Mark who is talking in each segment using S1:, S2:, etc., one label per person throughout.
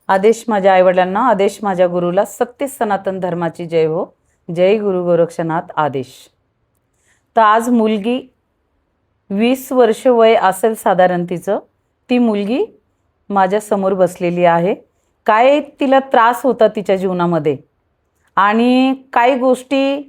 S1: आदेश माझ्या आईवडिलांना, आदेश माझ्या गुरुला, सत्य सनातन धर्माची जय हो. जय गुरु गोरक्षनाथ आदेश. तर आज मुलगी 20 वर्ष वय असेल साधारण तिचं. ती मुलगी माझ्या समोर बसलेली आहे. काय तिला त्रास होता तिच्या जीवनामध्ये आणि काही गोष्टी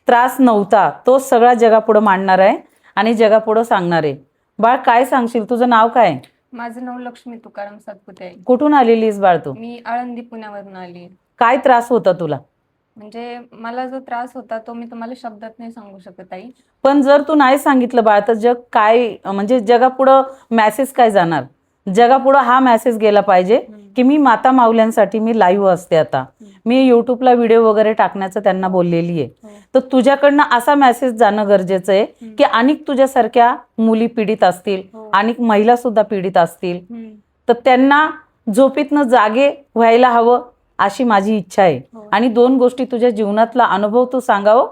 S1: त्रास नव्हता, तो सगळा जगापुढं मांडणार आहे आणि जगापुढं सांगणार आहे. बाळ, काय सांगशील? तुझं नाव काय?
S2: माझं नाव लक्ष्मी तुकाराम सातपुते आहे.
S1: कुठून आलेलीस बाळ तू?
S2: मी आळंदी पुण्यावरून आली.
S1: काय त्रास होता तुला?
S2: म्हणजे मला जो त्रास होता तो मी तुम्हाला शब्दात नाही सांगू शकत आई.
S1: पण जर तू नाही सांगितलं बाळ तर जग काय, म्हणजे जगापुढं मेसेज काय जाणार? जगापुढं हा मेसेज गेला पाहिजे की मी माता माऊल्यांसाठी मी लाईव्ह असते. आता मी युट्यूबला व्हिडिओ वगैरे टाकण्याचं त्यांना बोललेली आहे. तर तुझ्याकडनं असा मेसेज जाणं गरजेचं आहे की अनेक तुझ्यासारख्या मुली पीडित असतील, अनेक महिला सुद्धा पीडित असतील, तर त्यांना झोपेतनं जागे व्हायला हवं अशी माझी इच्छा आहे. आणि 2 गोष्टी तुझ्या जीवनातला अनुभव तू सांगावं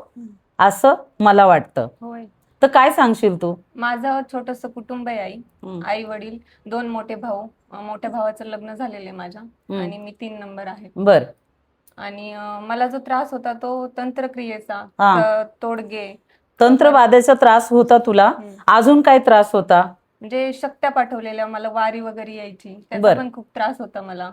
S1: असं मला वाटतं. तर काय सांगशील तू?
S2: माझं छोटस कुटुंब आहे आई. आई वडील, 2 मोठे भाऊ. मोठ्या भावाचं लग्न झालेलं आहे माझ्या आणि मी 3 नंबर आहे.
S1: बर.
S2: आणि मला जो त्रास होता तो तंत्रक्रियेचा, तोडगे,
S1: तंत्रवादाचा त्रास होता तुला. अजून काय त्रास होता?
S2: म्हणजे शक्त्या पाठवलेल्या, मला वारी वगैरे यायची, त्याचा पण खूप त्रास होता मला.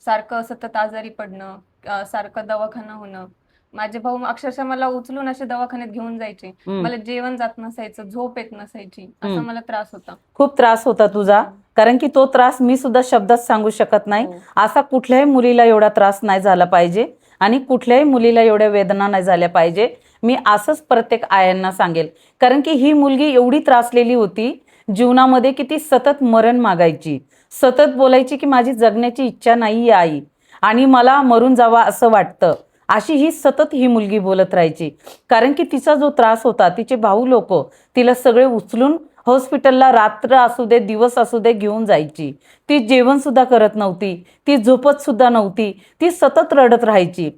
S2: सारखं सतत आजारी पडणं, सारखं दवाखाना होणं. माझे भाऊ अक्षरशः मला उचलून असे दवाखान्यात घेऊन जायचे. मला जेवण जात नसायचं, झोप येत नसायची, असा मला त्रास होता.
S1: खूप त्रास होता तुझा. कारण की तो त्रास मी सुद्धा शब्दात सांगू शकत नाही. असा कुठल्याही मुलीला एवढा त्रास नाही झाला पाहिजे आणि कुठल्याही मुलीला एवढ्या वेदना नाही झाल्या पाहिजे. मी असंच प्रत्येक आयांना सांगेल. कारण की ही मुलगी एवढी त्रासलेली होती जीवनामध्ये की ती सतत मरण मागायची, सतत बोलायची की माझी जगण्याची इच्छा नाहीये आई आणि मला मरून जावा असं वाटतं, अशी ही सतत ही मुलगी बोलत राहायची. कारण की तिचा जो त्रास होता, तिचे भाऊ लोक तिला सगळे उचलून हॉस्पिटलला रात्र असू दे दिवस असू दे घेऊन जायची. ती जेवण सुद्धा करत नव्हती, ती झोपत सुद्धा नव्हती, ती सतत रडत राहायची,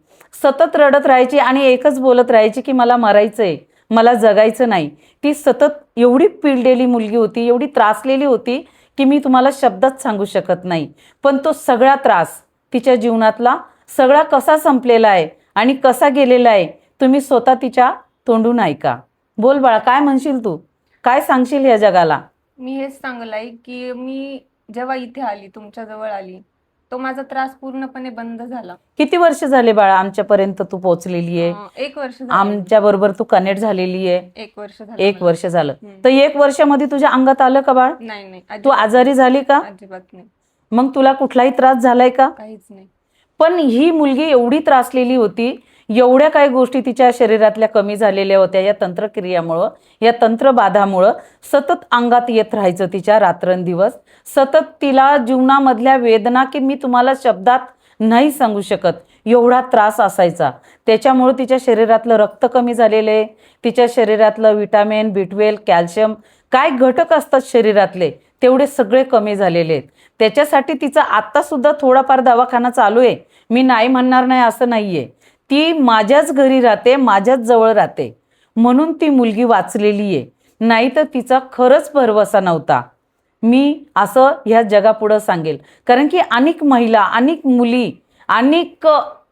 S1: सतत रडत राहायची आणि एकच बोलत राहायची की मला मरायचंय, मला जगायचं नाही. ती सतत एवढी पिळलेली मुलगी होती, एवढी त्रासलेली होती की मी तुम्हाला शब्दात सांगू शकत नाही. पण तो सगळा त्रास तिच्या जीवनातला सगळा कसा संपलेला आहे आणि कसा गेलेला आहे तुम्ही स्वतः तिच्या तोंडून ऐका. बोल बाळा, काय म्हणशील तू? काय सांगशील या जगाला?
S2: मी हेच सांगल आई की मी जेव्हा इथे आली, तुमच्या जवळ आली, तो माझा त्रास पूर्णपणे बंद झाला.
S1: किती वर्ष झाले बाळा आमच्यापर्यंत तू पोहोचलेली आहे?
S2: 1 वर्ष
S1: आमच्या बरोबर तू कनेक्ट झालेली आहे.
S2: 1 वर्ष झालं.
S1: 1 वर्ष झालं. तर 1 वर्षामध्ये तुझ्या अंगात आलं का बाळ?
S2: नाही,
S1: तू आजारी झाली का?
S2: अजिबात नाही.
S1: मग तुला कुठलाही त्रास झालाय का?
S2: काहीच नाही.
S1: पण ही मुलगी एवढी त्रासलेली होती, एवढ्या काही गोष्टी तिच्या शरीरातल्या कमी झालेल्या होत्या या तंत्रक्रियामुळं, या तंत्रबाधामुळं. सतत अंगात येत राहायचं तिच्या रात्रंदिवस. सतत तिला जीवनामधल्या वेदना की मी तुम्हाला शब्दात नाही सांगू शकत एवढा त्रास असायचा. त्याच्यामुळे तिच्या शरीरातलं रक्त कमी झालेलं आहे, तिच्या शरीरातलं विटामिन, B12, कॅल्शियम काय घटक असतात शरीरातले तेवढे सगळे कमी झालेले आहेत. त्याच्यासाठी तिचा आत्ता सुद्धा थोडाफार दवाखाना चालू आहे. मी नाही म्हणणार नाही असं नाहीये. ती माझ्याच घरी राहते, माझ्याच जवळ राहते, म्हणून ती मुलगी वाचलेली आहे. नाही तर तिचा खरंच भरवसा नव्हता. मी असं ह्या जगापुढं सांगेल. कारण की अनेक महिला, अनेक मुली, अनेक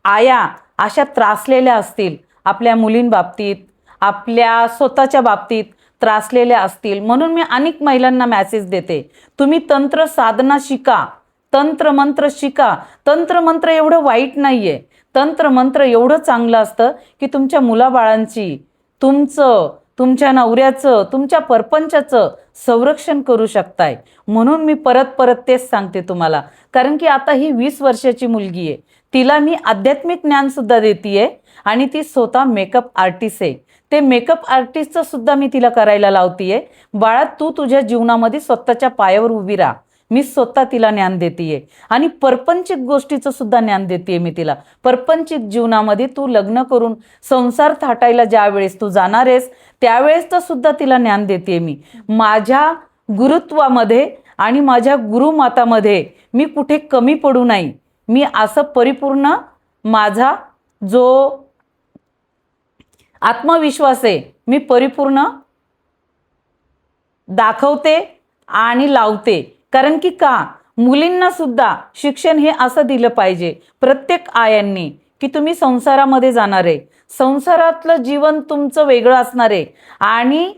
S1: आया अशा त्रासलेल्या असतील, आपल्या मुलींबाबतीत, आपल्या स्वतःच्या बाबतीत त्रासलेल्या असतील. म्हणून मी अनेक महिलांना मेसेज देते, तुम्ही तंत्र साधना शिका, तंत्रमंत्र शिका. तंत्रमंत्र एवढं वाईट नाहीये, तंत्रमंत्र एवढं चांगलं असतं की तुमच्या मुलाबाळांची, तुमच्या नवऱ्याचं, तुमच्या परपंचाचं संरक्षण करू शकताय. म्हणून मी परत परत तेच सांगते तुम्हाला. कारण की आता ही 20 वर्षाची मुलगी आहे, तिला मी आध्यात्मिक ज्ञान सुद्धा देतीये आणि ती स्वतः मेकअप आर्टिस्ट आहे. ते मेकअप आर्टिस्टचं सुद्धा मी तिला करायला लावतीये. बाळा, तू तुझ्या जीवनामध्ये स्वतःच्या पायावर उभी राहा. मी स्वतः तिला ज्ञान देतीये आणि परपंचिक गोष्टीचं सुद्धा ज्ञान देतीये मी तिला. परपंचिक जीवनामध्ये तू लग्न करून संसार थाटायला ज्या वेळेस तू जाणार आहेस त्यावेळेस तर सुद्धा तिला ज्ञान देतीये मी. माझ्या गुरुत्वामध्ये आणि माझ्या गुरुमातामध्ये मी कुठे कमी पडू नाही. मी असं परिपूर्ण माझा जो आत्मविश्वास आहे मी परिपूर्ण दाखवते आणि लावते. कारण की का मुलींना सुद्धा शिक्षण हे असं दिलं पाहिजे प्रत्येक आयांनी, की तुम्ही संसारामध्ये जाणार आहे, संसारातलं जीवन तुमचं वेगळं असणार आहे आणि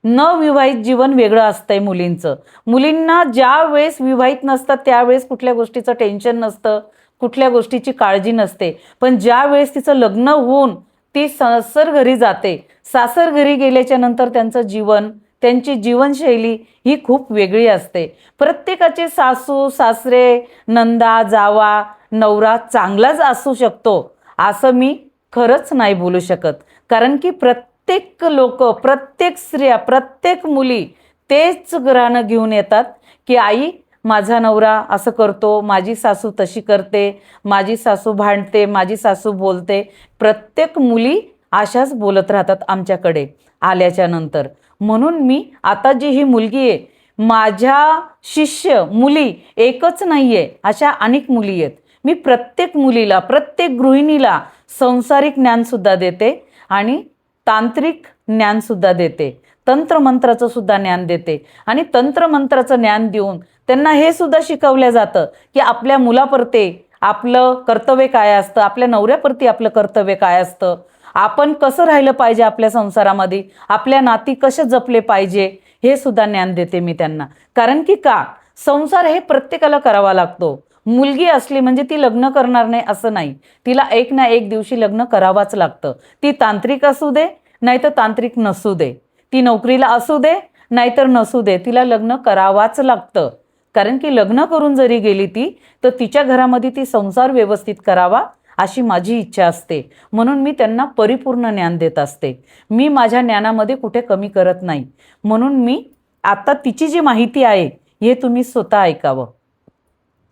S1: न विवाहित जीवन वेगळं असतंय मुलींचं. मुलींना ज्या वेळेस विवाहित नसतात त्यावेळेस कुठल्या गोष्टीचं टेन्शन नसतं, कुठल्या गोष्टीची काळजी नसते. पण ज्या वेळेस तिचं लग्न होऊन ती सासर घरी जाते, सासर घरी गेल्याच्या नंतर त्यांचं जीवन, त्यांची जीवनशैली ही खूप वेगळी असते. प्रत्येकाचे सासू सासरे, नंदा जावा, नवरा चांगलाच असू शकतो असं मी खरंच नाही बोलू शकत. कारण की प्रत्येक लोक, प्रत्येक स्त्रिया, प्रत्येक मुली तेच ग्रहानं घेऊन येतात की आई माझा नवरा असं करतो, माझी सासू तशी करते, माझी सासू भांडते, माझी सासू बोलते. प्रत्येक मुली अशाच बोलत राहतात आमच्याकडे आल्याच्या नंतर. म्हणून मी आता जी ही मुलगी आहे, माझ्या शिष्य मुली एकच नाही आहे, अशा अनेक मुली आहेत. मी प्रत्येक मुलीला, प्रत्येक गृहिणीला संसारिक ज्ञानसुद्धा देते आणि तांत्रिक ज्ञानसुद्धा देते, तंत्रमंत्राचं सुद्धा ज्ञान देते. आणि तंत्रमंत्राचं ज्ञान देऊन त्यांना हे सुद्धा शिकवलं जातं की आपल्या मुलाप्रती आपलं कर्तव्य काय असतं, आपल्या नवऱ्याप्रती आपलं कर्तव्य काय असतं, आपण कसं राहिलं पाहिजे आपल्या संसारामध्ये, आपल्या नाती कसे जपले पाहिजे, हे सुद्धा ज्ञान देते मी त्यांना. कारण की का, संसार हे प्रत्येकाला करावा लागतो. मुलगी असली म्हणजे ती लग्न करणार नाही असं नाही, तिला एक ना एक दिवशी लग्न करावाच लागतं. ती तांत्रिक असू दे नाहीतर तांत्रिक नसू दे, ती नोकरीला असू दे नाहीतर नसू दे, तिला लग्न करावाच लागतं. कारण की लग्न करून जरी गेली ती, तर तिच्या घरामध्ये ती संसार व्यवस्थित करावा अशी माझी इच्छा असते. म्हणून मी त्यांना परिपूर्ण ज्ञान देत असते. मी माझ्या ज्ञानामध्ये कुठे कमी करत नाही. म्हणून मी आता तिची जी माहिती आहे हे तुम्ही स्वतः ऐकावं.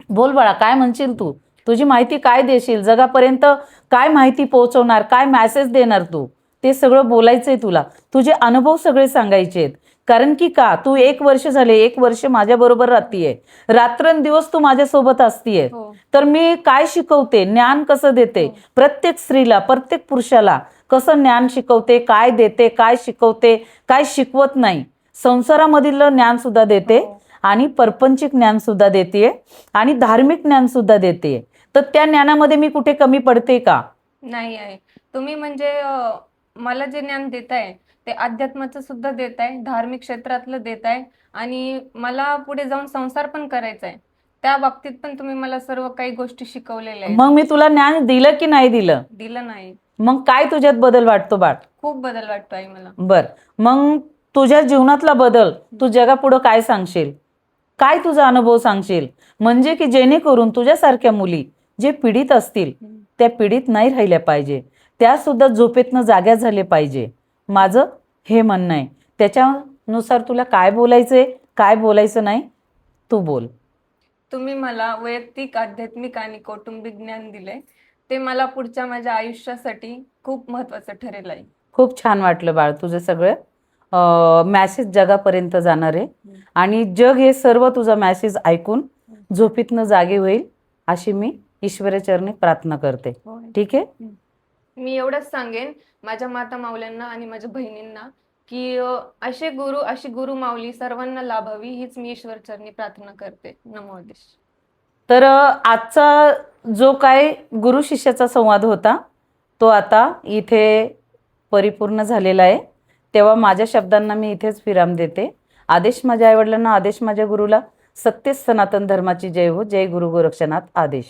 S1: बोल बाळा, काय म्हणशील तू? तुझी माहिती काय देशील जगापर्यंत? काय माहिती पोहोचवणार, काय मॅसेज देणार तू? ते सगळं बोलायचंय तुला. तुझे अनुभव सगळे सांगायचे आहेत. कारण की का, तू 1 वर्ष झाले, 1 वर्ष माझ्याबरोबर राहतीये, रात्रंदिवस तू माझ्यासोबत असतीये. तर मी काय शिकवते, ज्ञान कसं देते, प्रत्येक स्त्रीला, प्रत्येक पुरुषाला कसं ज्ञान शिकवते, काय देते, काय शिकवते, काय शिकवत नाही. संसारामधील ज्ञान सुद्धा देते आणि परपंचिक ज्ञान सुद्धा देते आणि धार्मिक ज्ञान सुद्धा देते. तर त्या ज्ञानामध्ये मी कुठे कमी पडते का?
S2: नाही आहे. तुम्ही म्हणजे मला जे ज्ञान देताय ते अध्यात्माचं सुद्धा देताय, धार्मिक क्षेत्रातलं देताय आणि मला पुढे जाऊन संसार पण करायचा आहे. त्या बाबतीत पण तुम्ही मला सर्व काही गोष्टी शिकवलेल्या आहेत.
S1: मग मी तुला ज्ञान दिलं की नाही दिलं?
S2: दिलं नाही.
S1: मग काय तुझ्यात बदल वाटतो बाळ?
S2: खूप बदल वाटतोय मला.
S1: बर, मग तुझ्या जीवनातला बदल तू जगापुढं काय सांगशील, काय तुझा अनुभव सांगशील? म्हणजे की जेणेकरून तुझ्यासारख्या मुली जे पीडित असतील त्या पीडित नाही राहिल्या पाहिजे, त्या सुद्धा झोपेतनं जाग्या झाले पाहिजे. माझं हे म्हणणं आहे. त्याच्यानुसार तुला काय बोलायचंय, काय बोलायचं नाही, तू बोल.
S2: तुम्ही मला वैयक्तिक, आध्यात्मिक आणि कौटुंबिक ज्ञान दिलंय, ते मला पुढच्या माझ्या आयुष्यासाठी खूप महत्वाचं ठरेल आहे.
S1: खूप छान वाटलं बाळ, तुझं सगळं मॅसेज जगापर्यंत जाणार आहे आणि जग हे सर्व तुझा मॅसेज ऐकून झोपेतनं जागे होईल अशी मी ईश्वराचरणी प्रार्थना करते. ठीक आहे.
S2: मी एवढंच सांगेन माझ्या माता माऊल्यांना आणि माझ्या बहिणींना की असे गुरु, अशी गुरु माऊली सर्वांना लाभावी हीच मी ईश्वरचरणी प्रार्थना करते. नमो देश.
S1: तर आजचा जो काय गुरु शिष्याचा संवाद होता तो आता इथे परिपूर्ण झालेला आहे. तेव्हा माझ्या शब्दांना मी इथेच विराम देते. आदेश माझ्या आईवडिलांना, आदेश माझ्या गुरुला. सत्य सनातन धर्माची जय हो. जय गुरु गोरक्षनाथ. आदेश.